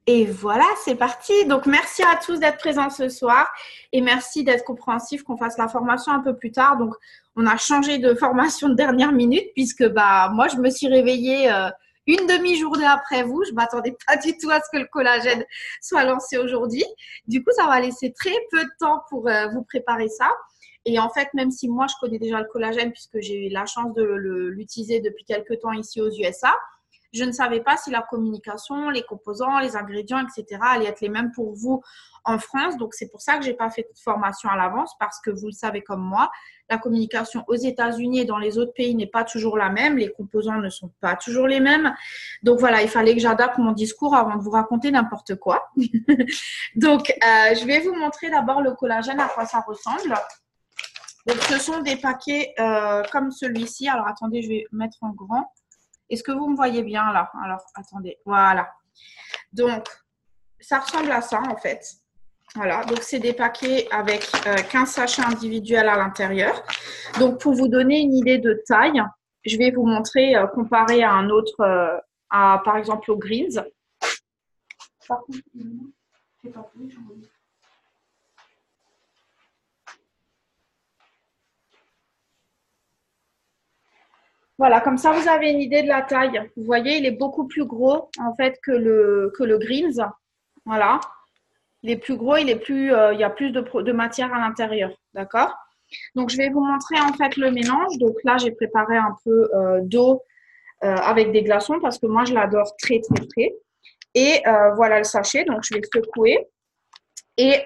Et voilà, c'est parti. Donc, merci à tous d'être présents ce soir et merci d'être compréhensifs qu'on fasse la formation un peu plus tard. Donc, on a changé de formation de dernière minute puisque moi, je me suis réveillée une demi-journée après vous. Je m'attendais pas du tout à ce que le collagène soit lancé aujourd'hui. Du coup, ça va laisser très peu de temps pour vous préparer ça. Et en fait, même si moi, je connais déjà le collagène puisque j'ai eu la chance de l'utiliser depuis quelques temps ici aux USA, je ne savais pas si la communication, les composants, les ingrédients, etc., allaient être les mêmes pour vous en France. Donc, c'est pour ça que je n'ai pas fait de formation à l'avance parce que vous le savez comme moi, la communication aux États-Unis et dans les autres pays n'est pas toujours la même. Les composants ne sont pas toujours les mêmes. Donc, voilà, il fallait que j'adapte mon discours avant de vous raconter n'importe quoi. Donc, je vais vous montrer d'abord le collagène, à quoi ça ressemble. Donc, ce sont des paquets comme celui-ci. Alors, attendez, je vais mettre en grand. Est-ce que vous me voyez bien là? Alors, attendez. Voilà. Donc, ça ressemble à ça en fait. Voilà. Donc, c'est des paquets avec 15 sachets individuels à l'intérieur. Donc, pour vous donner une idée de taille, je vais vous montrer comparé à un autre, par exemple au Greens. Par contre, je sais pas plus, voilà, comme ça, vous avez une idée de la taille. Vous voyez, il est beaucoup plus gros en fait que le Greens. Voilà. Il est plus gros, il y a plus de matière à l'intérieur. D'accord? Donc, je vais vous montrer en fait le mélange. Donc là, j'ai préparé un peu d'eau avec des glaçons parce que moi, je l'adore très, très frais. Et voilà le sachet. Donc, je vais le secouer et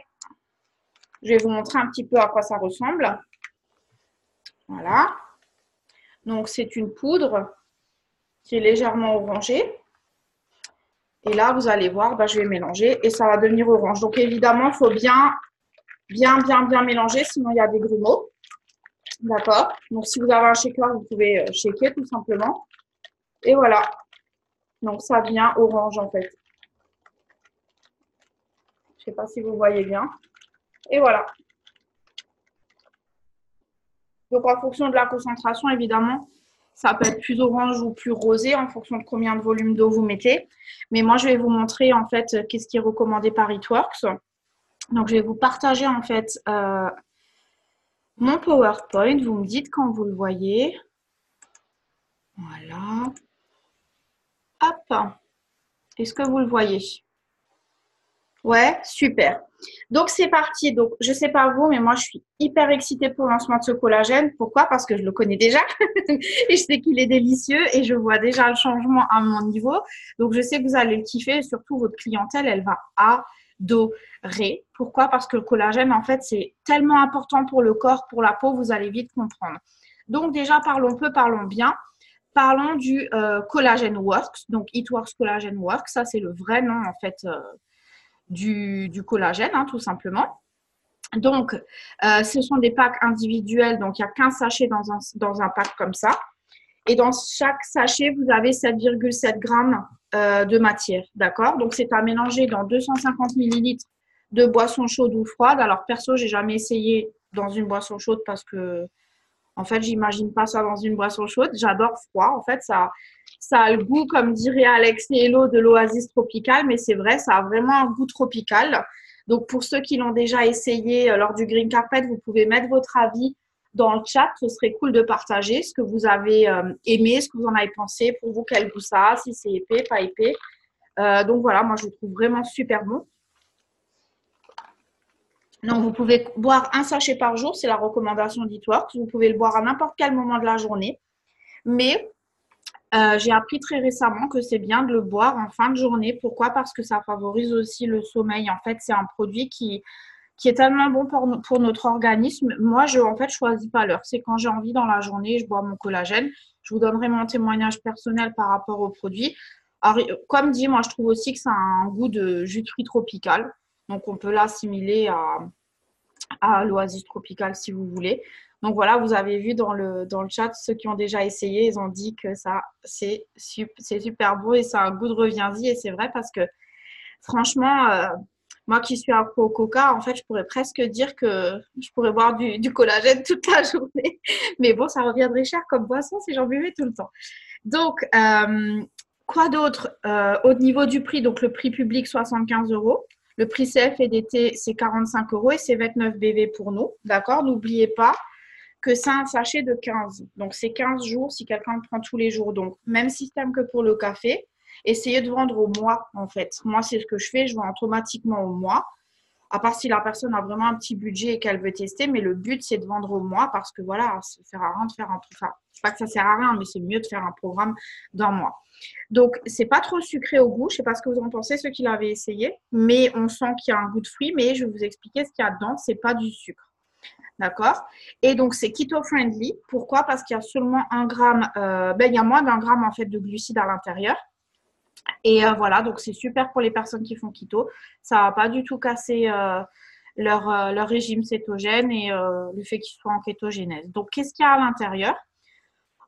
je vais vous montrer un petit peu à quoi ça ressemble. Voilà. Donc, c'est une poudre qui est légèrement orangée. Et là, vous allez voir, je vais mélanger et ça va devenir orange. Donc, évidemment, il faut bien mélanger, sinon il y a des grumeaux. D'accord? Donc, si vous avez un shaker, vous pouvez shaker tout simplement. Et voilà. Donc, ça devient orange en fait. Je ne sais pas si vous voyez bien. Et voilà. Donc, en fonction de la concentration, évidemment, ça peut être plus orange ou plus rosé en fonction de combien de volume d'eau vous mettez. Mais moi, je vais vous montrer en fait qu'est-ce qui est recommandé par Eatworks. Donc, je vais vous partager en fait mon PowerPoint. Vous me dites quand vous le voyez. Voilà. Hop. Est-ce que vous le voyez? Ouais, super. Donc, c'est parti. Donc, je sais pas vous, mais moi, je suis hyper excitée pour le lancement de ce collagène. Pourquoi? Parce que je le connais déjà et je sais qu'il est délicieux et je vois déjà le changement à mon niveau. Donc, je sais que vous allez le kiffer et surtout, votre clientèle, elle va adorer. Pourquoi? Parce que le collagène, en fait, c'est tellement important pour le corps, pour la peau, vous allez vite comprendre. Donc, déjà, parlons peu, parlons bien. Parlons du Collagen Works, donc Eatworks Collagen Works, ça c'est le vrai nom en fait du collagène, hein, tout simplement. Donc, ce sont des packs individuels, donc il y a 15 sachets dans un pack comme ça. Et dans chaque sachet, vous avez 7,7 grammes de matière, d'accord? Donc, c'est à mélanger dans 250 millilitres de boisson chaude ou froide. Alors, perso, j'ai jamais essayé dans une boisson chaude parce que en fait, j'imagine pas ça dans une boisson chaude. J'adore froid. En fait, ça a le goût, comme dirait Alex et Hello, de l'oasis tropicale, mais c'est vrai, ça a vraiment un goût tropical. Donc, pour ceux qui l'ont déjà essayé lors du Green Carpet, vous pouvez mettre votre avis dans le chat. Ce serait cool de partager ce que vous avez aimé, ce que vous en avez pensé. Pour vous, quel goût ça a, si c'est épais, pas épais. Donc, voilà, moi, je le trouve vraiment super bon. Donc, vous pouvez boire un sachet par jour, c'est la recommandation d'Eatworks. Vous pouvez le boire à n'importe quel moment de la journée. Mais j'ai appris très récemment que c'est bien de le boire en fin de journée. Pourquoi? Parce que ça favorise aussi le sommeil. En fait, c'est un produit qui est tellement bon pour notre organisme. Moi, en fait, je choisis pas l'heure. C'est quand j'ai envie dans la journée, je bois mon collagène. Je vous donnerai mon témoignage personnel par rapport au produit. Alors, comme dit, moi, je trouve aussi que ça a un goût de jus de fruits tropical. Donc, on peut l'assimiler à l'oasis tropicale si vous voulez. Donc voilà, vous avez vu dans le chat, ceux qui ont déjà essayé, ils ont dit que ça, c'est super beau et ça a un goût de reviens-y. Et c'est vrai parce que franchement, moi qui suis accro au coca, en fait, je pourrais presque dire que je pourrais boire du collagène toute la journée. Mais bon, ça reviendrait cher comme boisson si j'en buvais tout le temps. Donc, Quoi d'autre? Au niveau du prix, donc le prix public 75 euros. Le prix CF et DT, c'est 45 euros et c'est 29 BV pour nous. D'accord? N'oubliez pas que c'est un sachet de 15. Donc, c'est 15 jours si quelqu'un le prend tous les jours. Donc, même système que pour le café. Essayez de vendre au mois, en fait. Moi, c'est ce que je fais. Je vends automatiquement au mois. À part si la personne a vraiment un petit budget et qu'elle veut tester. Mais le but, c'est de vendre au mois parce que voilà, ça ne sert à rien de faire un truc. Enfin, c'est pas que ça sert à rien, mais c'est mieux de faire un programme d'un mois. Donc, c'est pas trop sucré au goût. Je sais pas ce que vous en pensez, ceux qui l'avaient essayé. Mais on sent qu'il y a un goût de fruits. Mais je vais vous expliquer ce qu'il y a dedans. C'est pas du sucre. D'accord? Et donc, c'est keto-friendly. Pourquoi? Parce qu'il y a seulement un gramme, il y a moins d'un gramme en fait de glucides à l'intérieur. Et voilà, donc c'est super pour les personnes qui font keto. Ça ne va pas du tout casser leur régime cétogène et le fait qu'ils soient en kétogénèse. Donc, qu'est-ce qu'il y a à l'intérieur?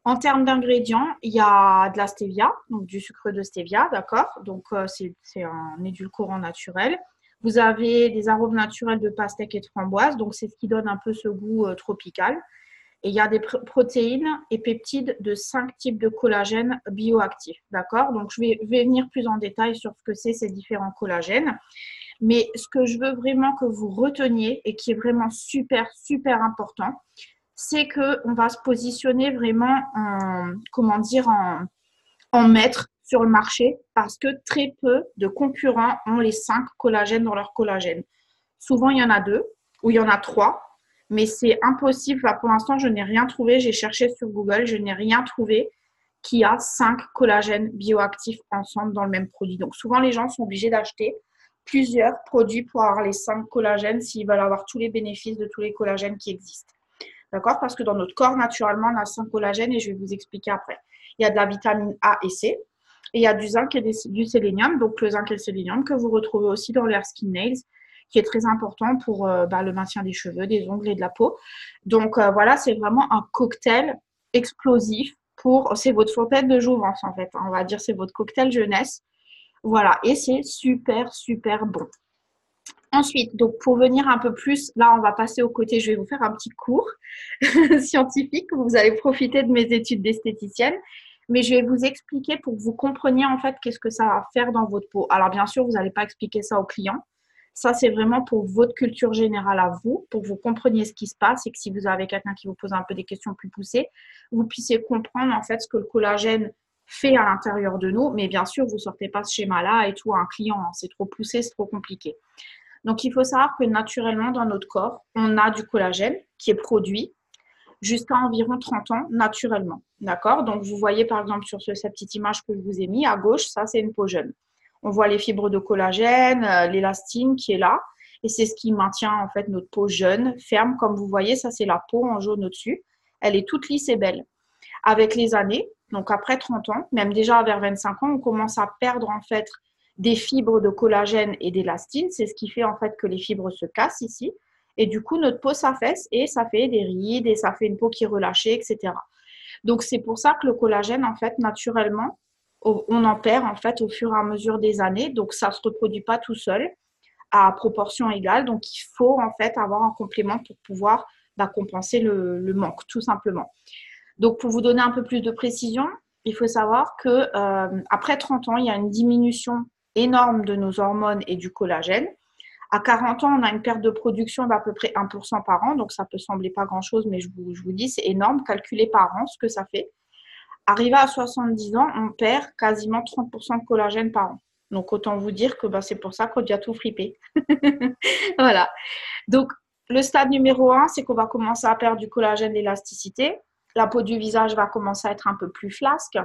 En termes d'ingrédients, il y a de la stevia, donc du sucre de stevia, d'accord? Donc, c'est un édulcorant naturel. Vous avez des arômes naturels de pastèque et de framboise, donc c'est ce qui donne un peu ce goût tropical. Et il y a des protéines et peptides de 5 types de collagène bioactifs, d'accord? Donc, je vais venir plus en détail sur ce que c'est ces différents collagènes. Mais ce que je veux vraiment que vous reteniez et qui est vraiment super, super important, c'est qu'on va se positionner vraiment en, comment dire, en maître sur le marché parce que très peu de concurrents ont les 5 collagènes dans leur collagène. Souvent, il y en a 2 ou il y en a 3, mais c'est impossible. Enfin, pour l'instant, je n'ai rien trouvé. J'ai cherché sur Google, je n'ai rien trouvé qui a 5 collagènes bioactifs ensemble dans le même produit. Donc, souvent, les gens sont obligés d'acheter plusieurs produits pour avoir les 5 collagènes s'ils veulent avoir tous les bénéfices de tous les collagènes qui existent. D'accord? Parce que dans notre corps, naturellement, on a 5 collagènes et je vais vous expliquer après. Il y a de la vitamine A et C. Et il y a du zinc et du sélénium. Donc, le zinc et le sélénium que vous retrouvez aussi dans l'air skin nails, qui est très important pour le maintien des cheveux, des ongles et de la peau. Donc, voilà, c'est vraiment un cocktail explosif pour... C'est votre fontaine de jouvence, en fait. On va dire c'est votre cocktail jeunesse. Voilà, et c'est super, super bon. Ensuite, donc pour venir un peu plus, là on va passer au côté, je vais vous faire un petit cours scientifique, vous allez profiter de mes études d'esthéticienne, mais je vais vous expliquer pour que vous compreniez en fait qu'est-ce que ça va faire dans votre peau. Alors bien sûr, vous n'allez pas expliquer ça aux clients, ça c'est vraiment pour votre culture générale à vous, pour que vous compreniez ce qui se passe et que si vous avez quelqu'un qui vous pose un peu des questions plus poussées, vous puissiez comprendre en fait ce que le collagène fait à l'intérieur de nous, mais bien sûr, vous ne sortez pas ce schéma-là et tout à un client, hein. C'est trop poussé, c'est trop compliqué. Donc, il faut savoir que naturellement, dans notre corps, on a du collagène qui est produit jusqu'à environ 30 ans naturellement. D'accord? Donc, vous voyez par exemple sur cette petite image que je vous ai mis à gauche, ça, c'est une peau jeune. On voit les fibres de collagène, l'élastine qui est là. Et c'est ce qui maintient en fait notre peau jeune, ferme. Comme vous voyez, ça, c'est la peau en jaune au-dessus. Elle est toute lisse et belle. Avec les années, donc après 30 ans, même déjà vers 25 ans, on commence à perdre en fait des fibres de collagène et d'élastine. C'est ce qui fait en fait que les fibres se cassent ici. Et du coup, notre peau s'affaisse et ça fait des rides et ça fait une peau qui est relâchée, etc. Donc, c'est pour ça que le collagène, en fait, naturellement, on en perd en fait au fur et à mesure des années. Donc, ça ne se reproduit pas tout seul à proportion égale. Donc, il faut en fait avoir un complément pour pouvoir compenser le manque, tout simplement. Donc, pour vous donner un peu plus de précision, il faut savoir que après 30 ans, il y a une diminution énorme de nos hormones et du collagène. À 40 ans, on a une perte de production d'à peu près 1% par an. Donc, ça peut sembler pas grand-chose, mais je vous dis, c'est énorme. Calculé par an, ce que ça fait. Arrivé à 70 ans, on perd quasiment 30% de collagène par an. Donc, autant vous dire que c'est pour ça qu'on doit tout friper. Voilà. Donc, le stade numéro 1, c'est qu'on va commencer à perdre du collagène, d'élasticité. La peau du visage va commencer à être un peu plus flasque.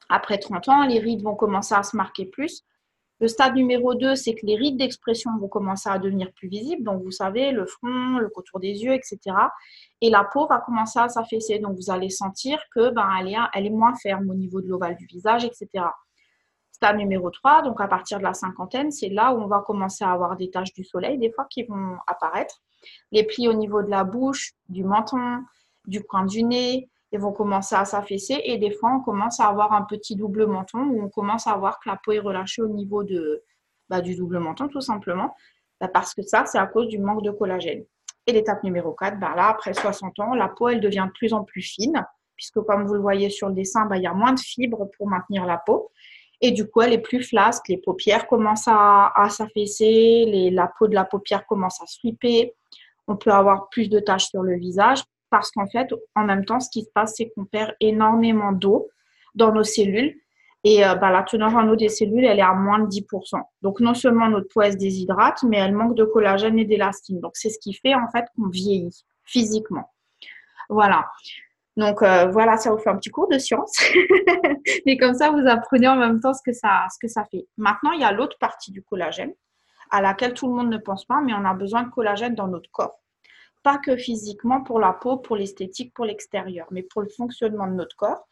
Après 30 ans, les rides vont commencer à se marquer plus. Le stade numéro 2, c'est que les rides d'expression vont commencer à devenir plus visibles. Donc, vous savez, le front, le contour des yeux, etc. Et la peau va commencer à s'affaisser. Donc, vous allez sentir que elle est moins ferme au niveau de l'ovale du visage, etc. Stade numéro 3, donc à partir de la cinquantaine, c'est là où on va commencer à avoir des taches du soleil, des fois qui vont apparaître. Les plis au niveau de la bouche, du menton, du coin du nez, ils vont commencer à s'affaisser et des fois, on commence à avoir un petit double menton où on commence à voir que la peau est relâchée au niveau du double menton, tout simplement, parce que ça, c'est à cause du manque de collagène. Et l'étape numéro 4, là, après 60 ans, la peau, elle devient de plus en plus fine, puisque comme vous le voyez sur le dessin, il y a moins de fibres pour maintenir la peau. Et du coup, elle est plus flasque, les paupières commencent à s'affaisser, la peau de la paupière commence à se fliper. On peut avoir plus de taches sur le visage parce qu'en fait, en même temps, ce qui se passe, c'est qu'on perd énormément d'eau dans nos cellules. Et la teneur en eau des cellules, elle est à moins de 10%. Donc, non seulement notre peau, elle se déshydrate, mais elle manque de collagène et d'élastine. Donc, c'est ce qui fait en fait qu'on vieillit physiquement. Voilà. Donc, voilà, ça vous fait un petit cours de science. Et comme ça, vous apprenez en même temps ce que ça fait. Maintenant, il y a l'autre partie du collagène à laquelle tout le monde ne pense pas, mais on a besoin de collagène dans notre corps. Pas que physiquement pour la peau, pour l'esthétique, pour l'extérieur, mais pour le fonctionnement de notre corps.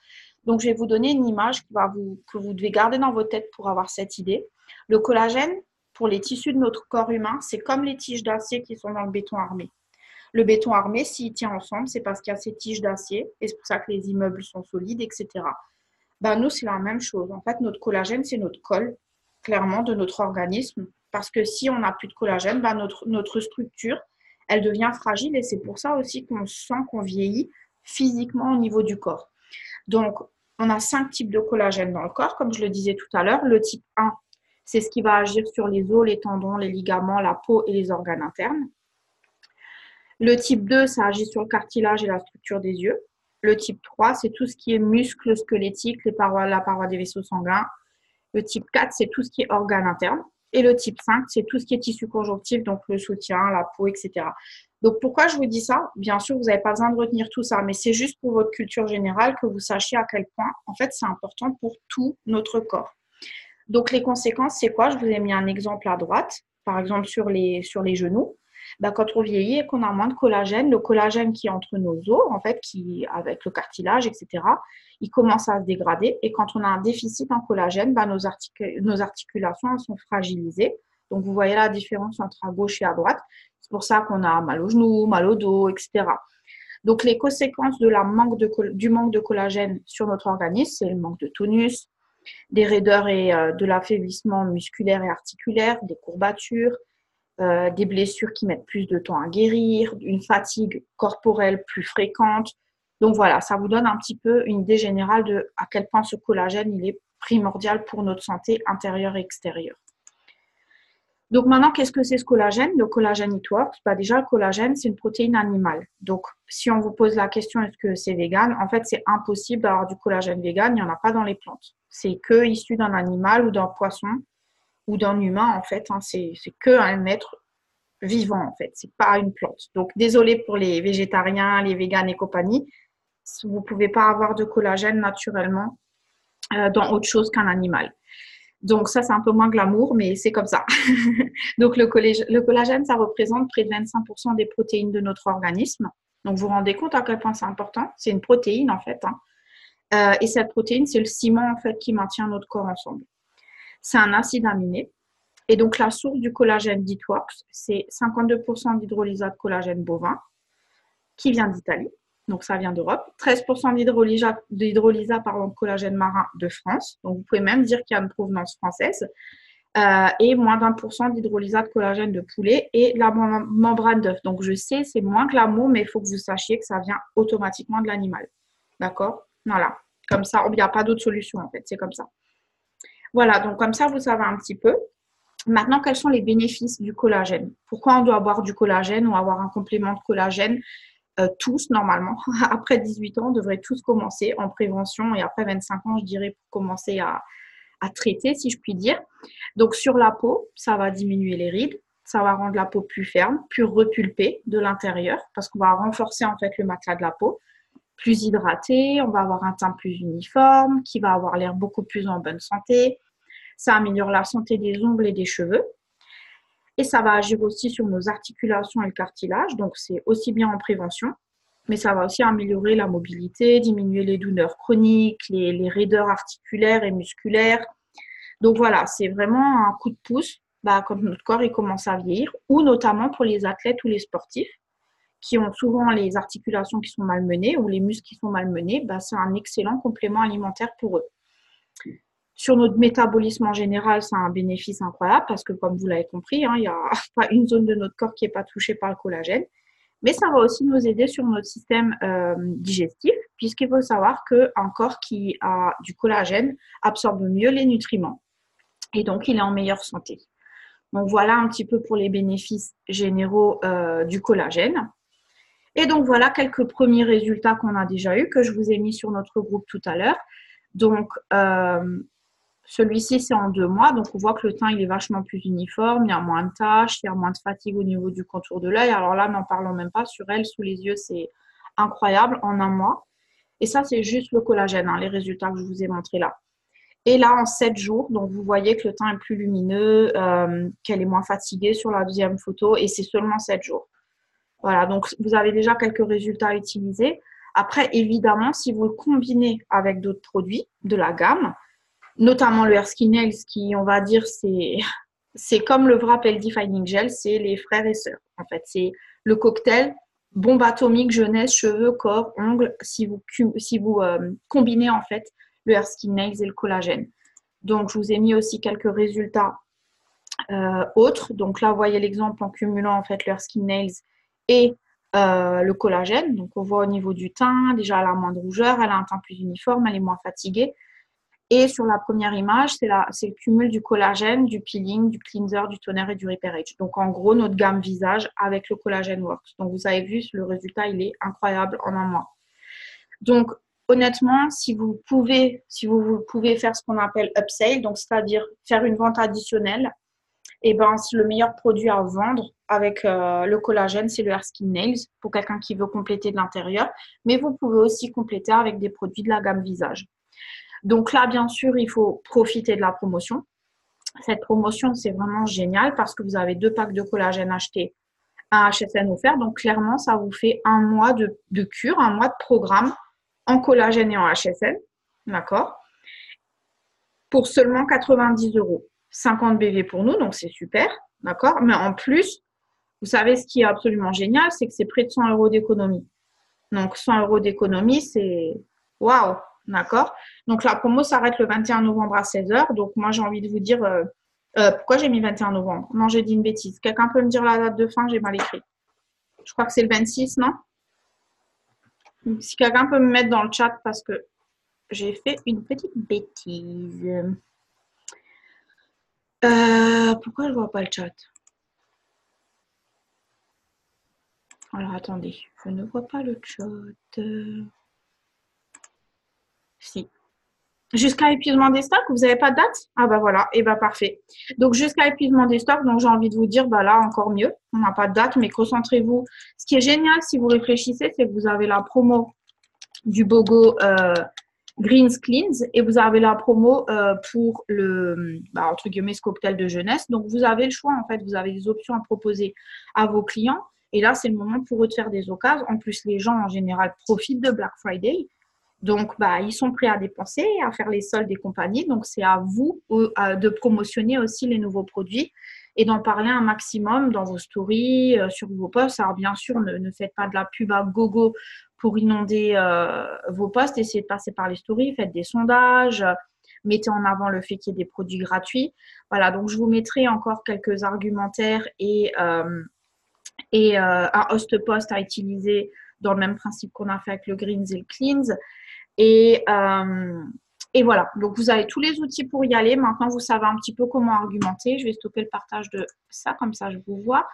Donc, je vais vous donner une image que vous devez garder dans votre tête pour avoir cette idée. Le collagène, pour les tissus de notre corps humain, c'est comme les tiges d'acier qui sont dans le béton armé. Le béton armé, s'il tient ensemble, c'est parce qu'il y a ces tiges d'acier et c'est pour ça que les immeubles sont solides, etc. Nous, c'est la même chose. En fait, notre collagène, c'est notre colle, clairement, de notre organisme. Parce que si on n'a plus de collagène, notre structure, elle devient fragile et c'est pour ça aussi qu'on sent qu'on vieillit physiquement au niveau du corps. Donc, on a 5 types de collagène dans le corps, comme je le disais tout à l'heure. Le type 1, c'est ce qui va agir sur les os, les tendons, les ligaments, la peau et les organes internes. Le type 2, ça agit sur le cartilage et la structure des yeux. Le type 3, c'est tout ce qui est muscles squelettiques, la paroi des vaisseaux sanguins. Le type 4, c'est tout ce qui est organes internes. Et le type 5, c'est tout ce qui est tissu conjonctif, donc le soutien, la peau, etc. Donc, pourquoi je vous dis ça? Bien sûr, vous n'avez pas besoin de retenir tout ça, mais c'est juste pour votre culture générale que vous sachiez à quel point, en fait, c'est important pour tout notre corps. Donc, les conséquences, c'est quoi? Je vous ai mis un exemple à droite, par exemple sur les genoux. Quand on vieillit et qu'on a moins de collagène, le collagène qui est entre nos os, en fait, avec le cartilage, etc., il commence à se dégrader. Et quand on a un déficit en collagène, nos articulations elles sont fragilisées. Donc, vous voyez la différence entre à gauche et à droite. C'est pour ça qu'on a mal aux genoux, mal au dos, etc. Donc, les conséquences du manque de collagène sur notre organisme, c'est le manque de tonus, des raideurs et de l'affaiblissement musculaire et articulaire, des courbatures, des blessures qui mettent plus de temps à guérir, une fatigue corporelle plus fréquente. Donc voilà, ça vous donne un petit peu une idée générale de à quel point ce collagène il est primordial pour notre santé intérieure et extérieure. Donc maintenant, qu'est-ce que c'est ce collagène? Le collagène it works. Déjà, le collagène, c'est une protéine animale. Donc, si on vous pose la question, est-ce que c'est vegan? En fait, c'est impossible d'avoir du collagène vegan. Il n'y en a pas dans les plantes. C'est que issu d'un animal ou d'un poisson ou d'un humain, en fait. C'est que un être vivant, en fait. C'est pas une plante. Donc, désolé pour les végétariens, les véganes et compagnie. Vous ne pouvez pas avoir de collagène naturellement dans autre chose qu'un animal. Donc, ça, c'est un peu moins glamour, mais c'est comme ça. Donc, le collagène, ça représente près de 25% des protéines de notre organisme. Donc, vous vous rendez compte à quel point c'est important? C'est une protéine, en fait. Et cette protéine, c'est le ciment, en fait, qui maintient notre corps ensemble. C'est un acide aminé. Et donc, la source du collagène d'Itworks, c'est 52% d'hydrolysat de collagène bovin qui vient d'Italie. Donc, ça vient d'Europe. 13% d'hydrolysat de collagène marin de France. Donc, vous pouvez même dire qu'il y a une provenance française. Et moins d'1% d'hydrolysat de collagène de poulet et la membrane d'œuf. Donc, je sais, c'est moins glamour, mais il faut que vous sachiez que ça vient automatiquement de l'animal. D'accord? Voilà. Comme ça, il n'y a pas d'autre solution, en fait. C'est comme ça. Voilà. Donc, comme ça, vous savez un petit peu. Maintenant, quels sont les bénéfices du collagène? Pourquoi on doit boire du collagène ou avoir un complément de collagène? Tous, normalement, après 18 ans, on devrait tous commencer en prévention et après 25 ans, je dirais, pour commencer à traiter, si je puis dire. Donc, sur la peau, ça va diminuer les rides, ça va rendre la peau plus ferme, plus repulpée de l'intérieur parce qu'on va renforcer en fait le matelas de la peau, plus hydraté, on va avoir un teint plus uniforme, qui va avoir l'air beaucoup plus en bonne santé. Ça améliore la santé des ongles et des cheveux. Et ça va agir aussi sur nos articulations et le cartilage, donc c'est aussi bien en prévention, mais ça va aussi améliorer la mobilité, diminuer les douleurs chroniques, les raideurs articulaires et musculaires. Donc voilà, c'est vraiment un coup de pouce quand notre corps il commence à vieillir, ou notamment pour les athlètes ou les sportifs qui ont souvent les articulations qui sont malmenées ou les muscles qui sont malmenés, c'est un excellent complément alimentaire pour eux. Sur notre métabolisme en général, c'est un bénéfice incroyable parce que, comme vous l'avez compris, il n'y a pas une zone de notre corps qui n'est pas touchée par le collagène. Mais ça va aussi nous aider sur notre système digestif, puisqu'il faut savoir qu'un corps qui a du collagène absorbe mieux les nutriments et donc il est en meilleure santé. Donc voilà un petit peu pour les bénéfices généraux du collagène. Et donc voilà quelques premiers résultats qu'on a déjà eus, que je vous ai mis sur notre groupe tout à l'heure. Donc celui-ci, c'est en 2 mois. Donc on voit que le teint, il est vachement plus uniforme, il y a moins de taches, il y a moins de fatigue au niveau du contour de l'œil. Alors là, n'en parlons même pas, sur elle, sous les yeux, c'est incroyable en 1 mois. Et ça, c'est juste le collagène, hein, les résultats que je vous ai montrés là. Et là, en 7 jours, donc vous voyez que le teint est plus lumineux, qu'elle est moins fatiguée sur la deuxième photo, et c'est seulement 7 jours. Voilà, donc vous avez déjà quelques résultats à utiliser. Après, évidemment, si vous le combinez avec d'autres produits de la gamme, notamment le Hair Skin Nails, qui, on va dire, c'est comme le Wrap Health Defining Gel, c'est les frères et sœurs. En fait, c'est le cocktail bombe atomique, jeunesse, cheveux, corps, ongles, si vous combinez en fait le Hair Skin Nails et le collagène. Donc, je vous ai mis aussi quelques résultats autres. Donc là, vous voyez l'exemple en cumulant en fait le Hair Skin Nails et le collagène. Donc, on voit au niveau du teint, déjà, elle a moins de rougeur, elle a un teint plus uniforme, elle est moins fatiguée. Et sur la première image, c'est le cumul du collagène, du peeling, du cleanser, du toner et du Repair Age. Donc, en gros, notre gamme visage avec le Collagen Works. Donc, vous avez vu, le résultat, il est incroyable en 1 mois. Donc, honnêtement, si vous pouvez faire ce qu'on appelle upsell, donc c'est-à-dire faire une vente additionnelle, et ben, le meilleur produit à vendre avec le collagène, c'est le Hair Skin Nails pour quelqu'un qui veut compléter de l'intérieur. Mais vous pouvez aussi compléter avec des produits de la gamme visage. Donc là, bien sûr, il faut profiter de la promotion. Cette promotion, c'est vraiment génial parce que vous avez 2 packs de collagène achetés, un HSN offert. Donc clairement, ça vous fait 1 mois de cure, 1 mois de programme en collagène et en HSN. D'accord? Pour seulement 90 €. 50 BV pour nous, donc c'est super. D'accord? Mais en plus, vous savez ce qui est absolument génial, c'est que c'est près de 100 € d'économie. Donc 100 € d'économie, c'est waouh! D'accord? Donc la promo s'arrête le 21 novembre à 16 h. Donc moi, j'ai envie de vous dire, pourquoi j'ai mis 21 novembre? Non, j'ai dit une bêtise. Quelqu'un peut me dire la date de fin? J'ai mal écrit. Je crois que c'est le 26, non? Si quelqu'un peut me mettre dans le chat parce que j'ai fait une petite bêtise. Pourquoi je ne vois pas le chat? Alors attendez, je ne vois pas le chat. Si. Jusqu'à épuisement des stocks, vous n'avez pas de date? Ah bah voilà, et bah parfait. Donc jusqu'à épuisement des stocks, donc j'ai envie de vous dire, bah là encore mieux, on n'a pas de date, mais concentrez-vous. Ce qui est génial si vous réfléchissez, c'est que vous avez la promo du BOGO Greens Cleans et vous avez la promo pour le, entre guillemets, ce cocktail de jeunesse. Donc vous avez le choix en fait, vous avez des options à proposer à vos clients. Et là, c'est le moment pour eux de faire des occasions. En plus, les gens en général profitent de Black Friday. Donc, ils sont prêts à dépenser, à faire les soldes des compagnies. Donc, c'est à vous de promotionner aussi les nouveaux produits et d'en parler un maximum dans vos stories, sur vos posts. Alors, bien sûr, ne faites pas de la pub à gogo pour inonder vos posts. Essayez de passer par les stories, faites des sondages, mettez en avant le fait qu'il y ait des produits gratuits. Voilà, donc je vous mettrai encore quelques argumentaires et un host post à utiliser dans le même principe qu'on a fait avec le Greens et le Cleans. Et voilà, donc vous avez tous les outils pour y aller. Maintenant, vous savez un petit peu comment argumenter. Je vais stopper le partage de ça, comme ça je vous vois.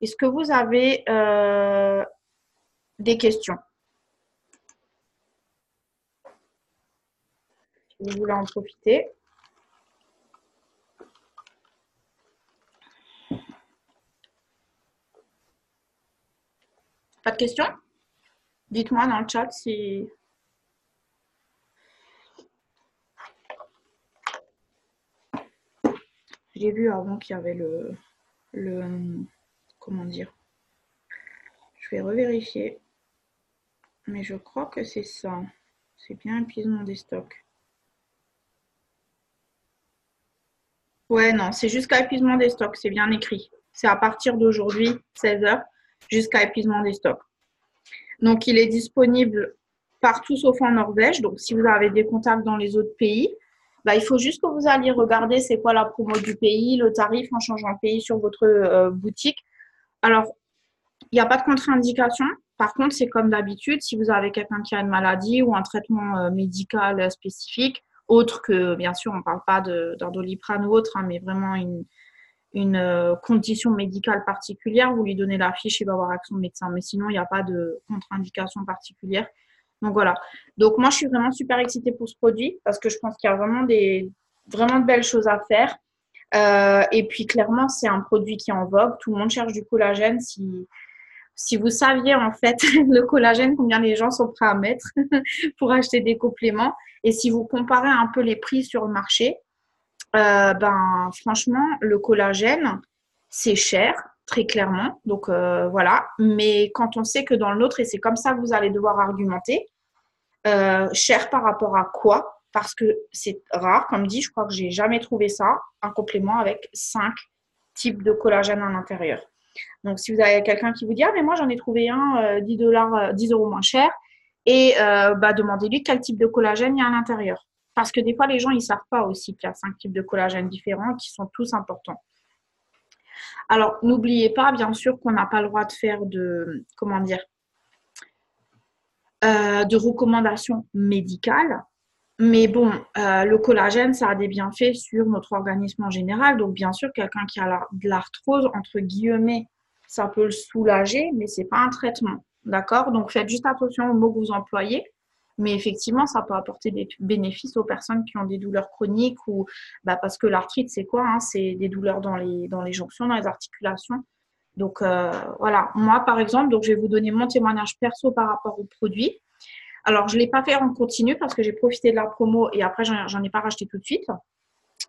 Est-ce que vous avez des questions? Si vous voulez en profiter. Pas de questions? Dites-moi dans le chat si... J'ai vu avant qu'il y avait comment dire? Je vais revérifier. Mais je crois que c'est ça. C'est bien épuisement des stocks. Ouais, non, c'est jusqu'à épuisement des stocks. C'est bien écrit. C'est à partir d'aujourd'hui, 16 h, jusqu'à épuisement des stocks. Donc, il est disponible partout sauf en Norvège. Donc, si vous avez des contacts dans les autres pays, il faut juste que vous alliez regarder c'est quoi la promo du pays, le tarif en changeant de pays sur votre boutique. Alors, Il n'y a pas de contre-indication. Par contre, c'est comme d'habitude, si vous avez quelqu'un qui a une maladie ou un traitement médical spécifique, autre que, bien sûr, on ne parle pas d'un Doliprane ou autre, hein, mais vraiment une condition médicale particulière, vous lui donnez la fiche, il va voir avec son médecin. Mais sinon, il n'y a pas de contre-indication particulière. Donc voilà. Donc moi, je suis vraiment super excitée pour ce produit parce que je pense qu'il y a vraiment de belles choses à faire. Et puis clairement, c'est un produit qui est en vogue. Tout le monde cherche du collagène. Si vous saviez en fait le collagène, combien les gens sont prêts à mettre pour acheter des compléments, et si vous comparez un peu les prix sur le marché, ben franchement, le collagène, c'est cher, très clairement. Donc voilà. Mais quand on sait que dans le nôtre, et c'est comme ça que vous allez devoir argumenter, cher par rapport à quoi? Parce que c'est rare, comme dit, je crois que j'ai jamais trouvé ça, un complément avec 5 types de collagène à l'intérieur. Donc, si vous avez quelqu'un qui vous dit, ah, mais moi j'en ai trouvé un 10 dollars, 10 euros moins cher, et bah, demandez-lui quel type de collagène il y a à l'intérieur. Parce que des fois, les gens, ils ne savent pas aussi qu'il y a 5 types de collagène différents qui sont tous importants. Alors, n'oubliez pas, bien sûr, qu'on n'a pas le droit de faire comment dire, de recommandations médicales. Mais bon, le collagène, ça a des bienfaits sur notre organisme en général. Donc, bien sûr, quelqu'un qui a de l'arthrose, entre guillemets, ça peut le soulager, mais ce n'est pas un traitement. D'accord? Donc, faites juste attention aux mots que vous employez. Mais effectivement, ça peut apporter des bénéfices aux personnes qui ont des douleurs chroniques ou parce que l'arthrite, c'est quoi, hein? C'est des douleurs dans les jonctions, dans les articulations. Donc, voilà. Moi, par exemple, donc, je vais vous donner mon témoignage perso par rapport au produit. Alors, je ne l'ai pas fait en continu parce que j'ai profité de la promo et après, j'en ai pas racheté tout de suite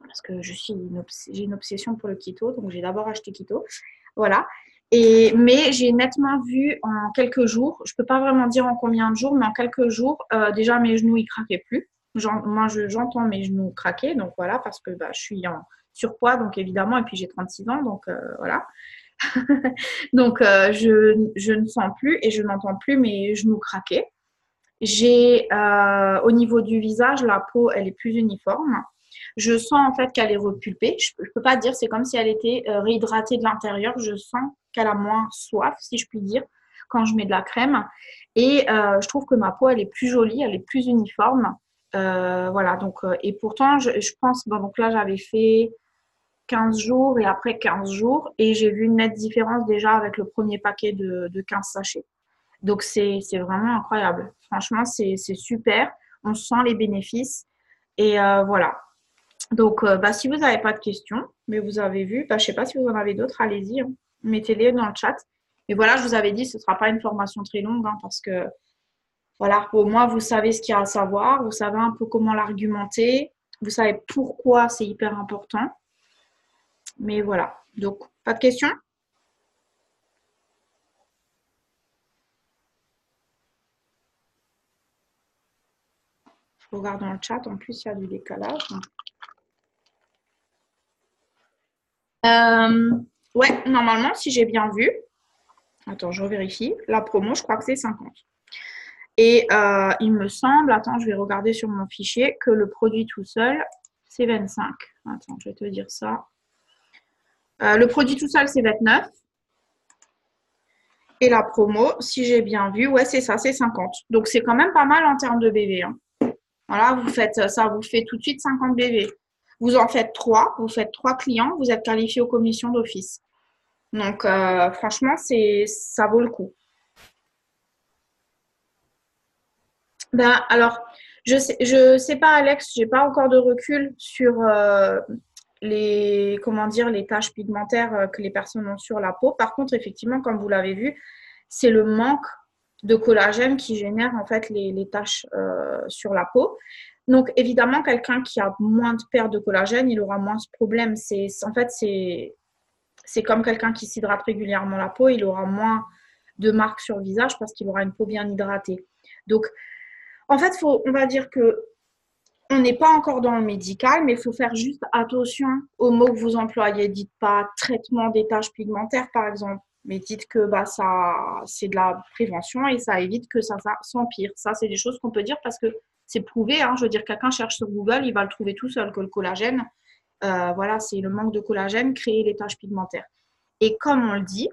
parce que j'ai une obsession pour le keto. Donc, j'ai d'abord acheté keto. Voilà. Mais j'ai nettement vu en quelques jours, je ne peux pas vraiment dire en combien de jours, mais en quelques jours, déjà, mes genoux, ils craquaient plus. Moi, j'entends mes genoux craquer. Donc, voilà, parce que je suis en surpoids, donc évidemment, et puis j'ai 36 ans. Donc, voilà. Donc, je ne sens plus et je n'entends plus mes genoux craquer. Au niveau du visage, la peau, elle est plus uniforme. Je sens en fait qu'elle est repulpée. Je peux pas dire, c'est comme si elle était réhydratée de l'intérieur. Je sens qu'elle a moins soif, si je puis dire, quand je mets de la crème. Et je trouve que ma peau, elle est plus jolie, elle est plus uniforme. Voilà, donc, et pourtant, je pense, bon, donc là, j'avais fait 15 jours et après 15 jours, et j'ai vu une nette différence déjà avec le premier paquet de 15 sachets. Donc, c'est vraiment incroyable. Franchement, c'est super. On sent les bénéfices. Et voilà. Donc, si vous n'avez pas de questions, mais vous avez vu, je ne sais pas si vous en avez d'autres, allez-y, hein. Mettez-les dans le chat. Mais voilà, je vous avais dit, ce ne sera pas une formation très longue hein, parce que, voilà, au moins, vous savez ce qu'il y a à savoir. Vous savez un peu comment l'argumenter. Vous savez pourquoi c'est hyper important. Mais voilà. Donc, pas de questions? Je regarde dans le chat. En plus, il y a du décalage. Ouais, normalement, si j'ai bien vu, attends, je revérifie, la promo, je crois que c'est 50. Et il me semble, attends, je vais regarder sur mon fichier, que le produit tout seul, c'est 25. Attends, je vais te dire ça. Le produit tout seul, c'est 29. Et la promo, si j'ai bien vu, ouais, c'est ça, c'est 50. Donc, c'est quand même pas mal en termes de BV, hein. Voilà, vous faites ça, vous fait tout de suite 50 BV. Vous en faites 3, vous faites 3 clients, vous êtes qualifié aux commissions d'office. Donc, franchement, ça vaut le coup. Ben, alors, je sais pas, Alex, j'ai pas encore de recul sur comment dire, les taches pigmentaires que les personnes ont sur la peau. Par contre, effectivement, comme vous l'avez vu, c'est le manque de collagène qui génère en fait les taches sur la peau. Donc, évidemment, quelqu'un qui a moins de perte de collagène, il aura moins ce problème. En fait, c'est comme quelqu'un qui s'hydrate régulièrement la peau, il aura moins de marques sur le visage parce qu'il aura une peau bien hydratée. Donc, en fait, on va dire que on n'est pas encore dans le médical, mais il faut faire juste attention aux mots que vous employez. Dites pas traitement des taches pigmentaires, par exemple, mais dites que c'est de la prévention et ça évite que ça s'empire. Ça, c'est des choses qu'on peut dire parce que c'est prouvé, hein. Je veux dire, quelqu'un cherche sur Google, il va le trouver tout seul, que le collagène, voilà, c'est le manque de collagène créer les taches pigmentaires. Et comme on le dit,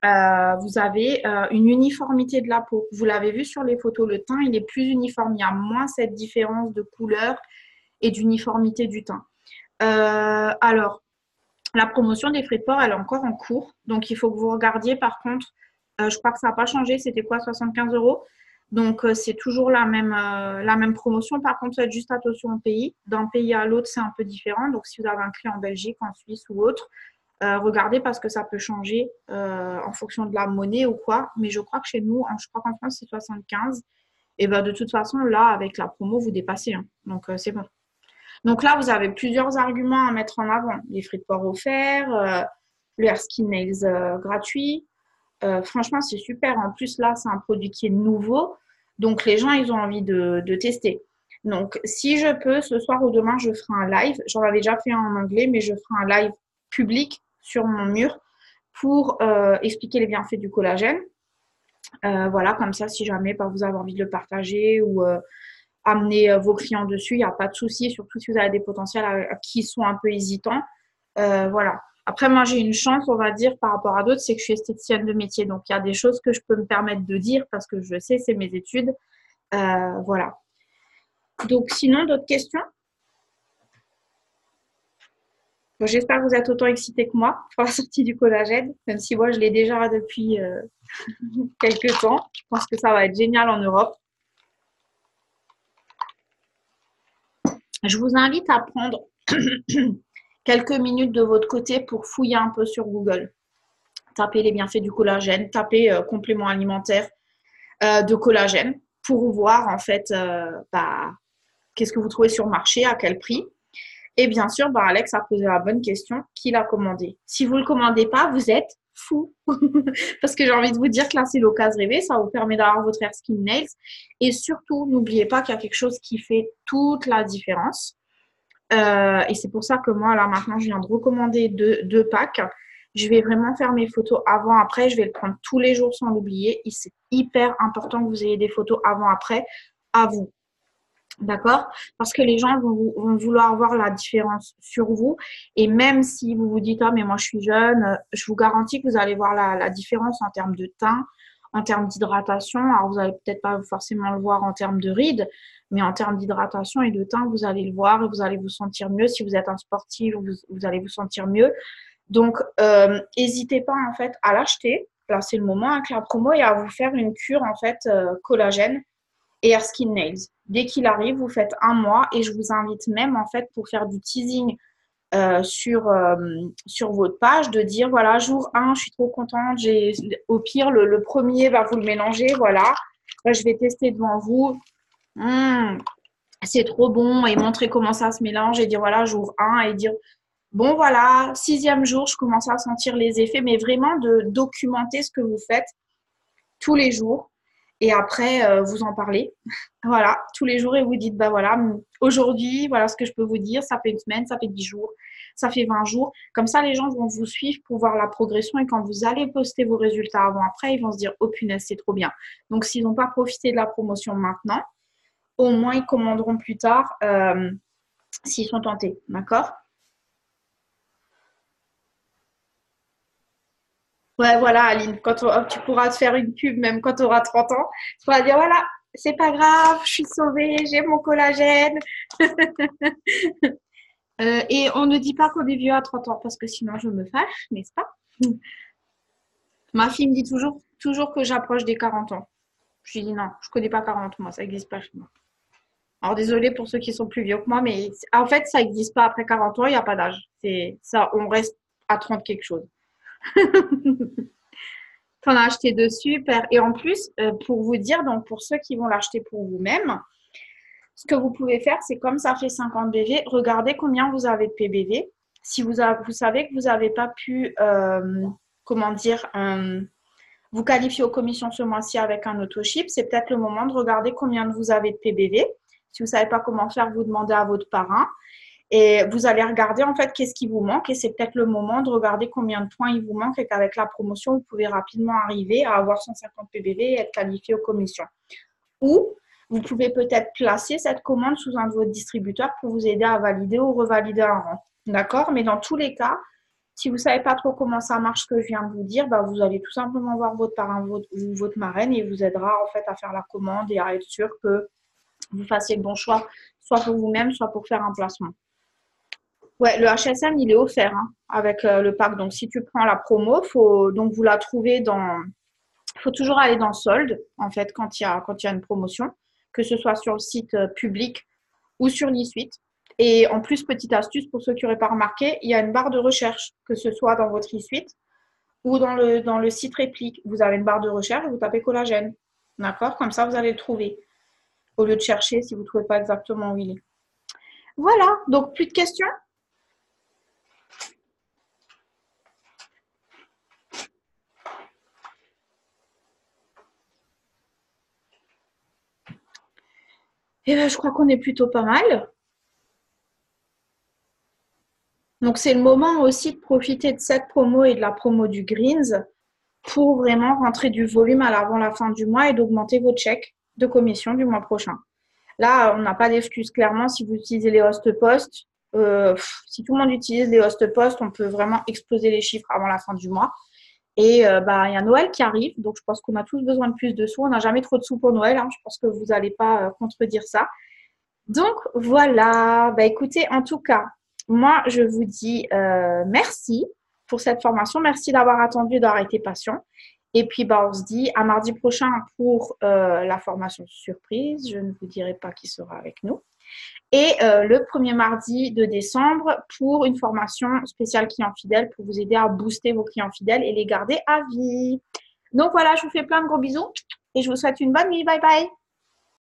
vous avez une uniformité de la peau. Vous l'avez vu sur les photos, le teint, il est plus uniforme. Il y a moins cette différence de couleur et d'uniformité du teint. Alors, la promotion des frais de port, elle est encore en cours. Donc, il faut que vous regardiez. Par contre, je crois que ça n'a pas changé. C'était quoi, 75 euros? Donc, c'est toujours la même promotion. Par contre, faites juste attention au pays. D'un pays à l'autre, c'est un peu différent. Donc, si vous avez un client en Belgique, en Suisse ou autre, regardez parce que ça peut changer en fonction de la monnaie ou quoi. Mais je crois que chez nous, je crois qu'en France, c'est 75. Et ben, de toute façon, là, avec la promo, vous dépassez. Hein. Donc, c'est bon. Donc là, vous avez plusieurs arguments à mettre en avant. Les frais de port offerts, le Hair Skin Nails gratuit. Franchement, c'est super. En plus, là, c'est un produit qui est nouveau. Donc, les gens, ils ont envie de tester. Donc, si je peux, ce soir ou demain, je ferai un live. J'en avais déjà fait un en anglais, mais je ferai un live public sur mon mur pour expliquer les bienfaits du collagène. Voilà, comme ça, si jamais vous avez envie de le partager ou amener vos clients dessus, il n'y a pas de souci, surtout si vous avez des potentiels qui sont un peu hésitants. Voilà. Après, moi, j'ai une chance, on va dire, par rapport à d'autres, c'est que je suis esthéticienne de métier. Donc, il y a des choses que je peux me permettre de dire parce que je sais, c'est mes études. Voilà. Donc, sinon, d'autres questions? Bon, j'espère que vous êtes autant excités que moi pour la sortie du collagène, même si moi, je l'ai déjà depuis quelques temps. Je pense que ça va être génial en Europe. Je vous invite à prendre quelques minutes de votre côté pour fouiller un peu sur Google. Tapez les bienfaits du collagène, tapez complément alimentaire de collagène pour voir en fait qu'est-ce que vous trouvez sur le marché, à quel prix. Et bien sûr, Alex a posé la bonne question, qui l'a commandé? Si vous ne le commandez pas, vous êtes fou. Parce que j'ai envie de vous dire que là, c'est l'occasion rêvée, ça vous permet d'avoir votre Hair Skin Nails. Et surtout, n'oubliez pas qu'il y a quelque chose qui fait toute la différence. Et c'est pour ça que moi, là, maintenant, je viens de recommander deux packs. Je vais vraiment faire mes photos avant-après. Je vais le prendre tous les jours sans l'oublier. Et c'est hyper important que vous ayez des photos avant-après à vous. D'accord? Parce que les gens vont vouloir voir la différence sur vous. Et même si vous vous dites, ah, mais moi, je suis jeune, je vous garantis que vous allez voir la différence en termes de teint, en termes d'hydratation. Alors, vous n'allez peut-être pas forcément le voir en termes de rides, mais en termes d'hydratation et de teint, vous allez le voir et vous allez vous sentir mieux. Si vous êtes un sportif, vous allez vous sentir mieux. Donc, n'hésitez pas, en fait, à l'acheter. Là, c'est le moment avec la promo et à vous faire une cure, en fait, collagène et Hair Skin Nails. Dès qu'il arrive, vous faites un mois et je vous invite même en fait pour faire du teasing sur votre page, de dire voilà, jour 1, je suis trop contente, au pire le premier, vous le mélangez, voilà. Là, je vais tester devant vous. C'est trop bon et montrer comment ça se mélange et dire voilà, jour 1 et dire bon voilà, 6e jour, je commence à sentir les effets, mais vraiment de documenter ce que vous faites tous les jours. Et après, vous en parlez. Voilà, tous les jours et vous dites, voilà, aujourd'hui, voilà ce que je peux vous dire. Ça fait une semaine, ça fait 10 jours, ça fait 20 jours. Comme ça, les gens vont vous suivre pour voir la progression. Et quand vous allez poster vos résultats avant-après, ils vont se dire, oh punaise, c'est trop bien. Donc, s'ils n'ont pas profité de la promotion maintenant, au moins, ils commanderont plus tard s'ils sont tentés. D'accord? Ouais, voilà, Aline, tu pourras te faire une pub même quand tu auras 30 ans. Tu pourras dire, voilà, c'est pas grave, je suis sauvée, j'ai mon collagène. Et on ne dit pas qu'on est vieux à 30 ans parce que sinon je me fâche, n'est-ce pas? Ma fille me dit toujours que j'approche des 40 ans. Je lui dis non, je connais pas 40, moi, ça n'existe pas chez moi. Alors désolée pour ceux qui sont plus vieux que moi, mais en fait, ça n'existe pas après 40 ans, il n'y a pas d'âge. C'est ça, on reste à 30 quelque chose. T'en as acheté deux, super. Et en plus, pour vous dire, donc pour ceux qui vont l'acheter pour vous-même, ce que vous pouvez faire, c'est comme ça fait 50 BV, regardez combien vous avez de PBV. Si vous savez que vous n'avez pas pu, vous qualifier aux commissions ce mois-ci avec un autoship, c'est peut-être le moment de regarder combien vous avez de PBV. Si vous ne savez pas comment faire, vous demandez à votre parrain. Et vous allez regarder en fait qu'est-ce qui vous manque et c'est peut-être le moment de regarder combien de points il vous manque et qu'avec la promotion, vous pouvez rapidement arriver à avoir 150 PBV et être qualifié aux commissions. Ou vous pouvez peut-être placer cette commande sous un de vos distributeurs pour vous aider à valider ou revalider un rang. D'accord? Mais dans tous les cas, Si vous ne savez pas trop comment ça marche, ce que je viens de vous dire, bah, vous allez tout simplement voir votre parrain ou votre marraine et il vous aidera en fait à faire la commande et à être sûr que vous fassiez le bon choix, soit pour vous-même, soit pour faire un placement. Ouais, le HSM, il est offert hein, avec le pack. Donc, si tu prends la promo, donc vous la trouvez dans. Il faut toujours aller dans solde, en fait, quand il y a une promotion, que ce soit sur le site public ou sur l'e-suite. Et en plus, petite astuce pour ceux qui n'auraient pas remarqué, il y a une barre de recherche, que ce soit dans votre e-suite ou dans le site réplique. Vous avez une barre de recherche, vous tapez collagène. D'accord? Comme ça, vous allez le trouver. Au lieu de chercher si vous ne trouvez pas exactement où il est. Voilà, donc plus de questions? Eh bien, je crois qu'on est plutôt pas mal. Donc, c'est le moment aussi de profiter de cette promo et de la promo du Greens pour vraiment rentrer du volume avant la fin du mois et d'augmenter vos chèques de commission du mois prochain. Là, on n'a pas d'excuse. Clairement, si vous utilisez les host post, si tout le monde utilise les host post, on peut vraiment exploser les chiffres avant la fin du mois. Et bah, il y a Noël qui arrive, donc je pense qu'on a tous besoin de plus de sous. On n'a jamais trop de sous pour Noël, hein. Je pense que vous n'allez pas contredire ça. Donc voilà, bah, écoutez, en tout cas, moi je vous dis merci pour cette formation. Merci d'avoir attendu, d'avoir été patient. Et puis bah, on se dit à mardi prochain pour la formation surprise. Je ne vous dirai pas qui sera avec nous. Et le premier mardi de décembre pour une formation spéciale client fidèle pour vous aider à booster vos clients fidèles et les garder à vie. Donc voilà, je vous fais plein de gros bisous et je vous souhaite une bonne nuit. Bye bye.